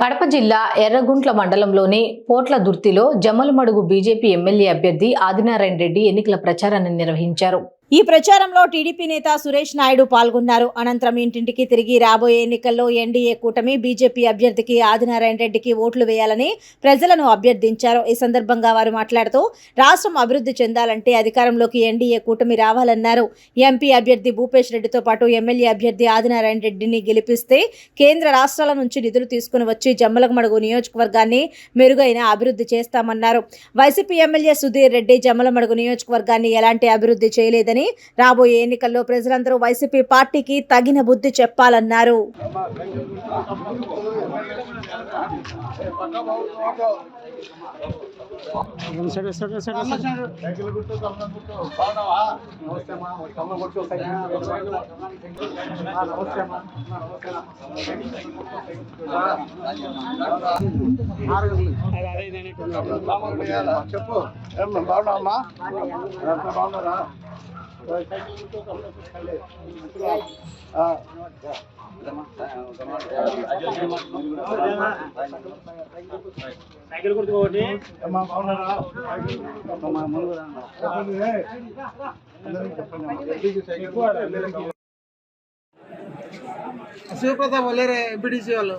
కడప జిల్లా ఎర్రగుంట్ల మండలంలోని పోట్లదుర్తిలో Jammalamadugu BJP MLA అభ్యర్థి ఆదినారాయణ రెడ్డి ఎన్నికల ప్రచారాన్ని నిర్వహించారు. ఈ ప్రచారంలో టీడీపీ నేత సురేష్ నాయుడు పాల్గొన్నారు. అనంతరం ఇంటింటికి తిరిగి రాబోయే ఎన్నికల్లో ఎన్డీఏ కూటమి బీజేపీ అభ్యర్థికి ఆదినారాయణ రెడ్డికి ఓట్లు వేయాలని ప్రజలను అభ్యర్థించారు. ఈ సందర్భంగా వారు మాట్లాడుతూ రాష్ట్రం అభివృద్ధి చెందాలంటే అధికారంలోకి ఎన్డీఏ కూటమి రావాలన్నారు. ఎంపీ అభ్యర్థి భూపేష్ రెడ్డితో పాటు ఎమ్మెల్యే అభ్యర్థి ఆదినారాయణ రెడ్డిని గెలిపిస్తే కేంద్ర రాష్ట్రాల నుంచి నిధులు తీసుకుని వచ్చి జమ్మలమడుగు నియోజకవర్గాన్ని మెరుగైన అభివృద్ధి చేస్తామన్నారు. వైసీపీ ఎమ్మెల్యే సుధీర్ రెడ్డి జమ్మలమడుగు నియోజకవర్గాన్ని ఎలాంటి అభివృద్ధి చేయలేదని, రాబోయే ఎన్నికల్లో ప్రజలందరూ వైసీపీ పార్టీకి తగిన బుద్ధి చెప్పాలన్నారు. చెప్పు బాగున్నావమ్మా? బాగున్నారా? సైకిల్ గుర్తుకోండి. శివప్రతాప్ లేరే ఎంపీటీసీ వాళ్ళు.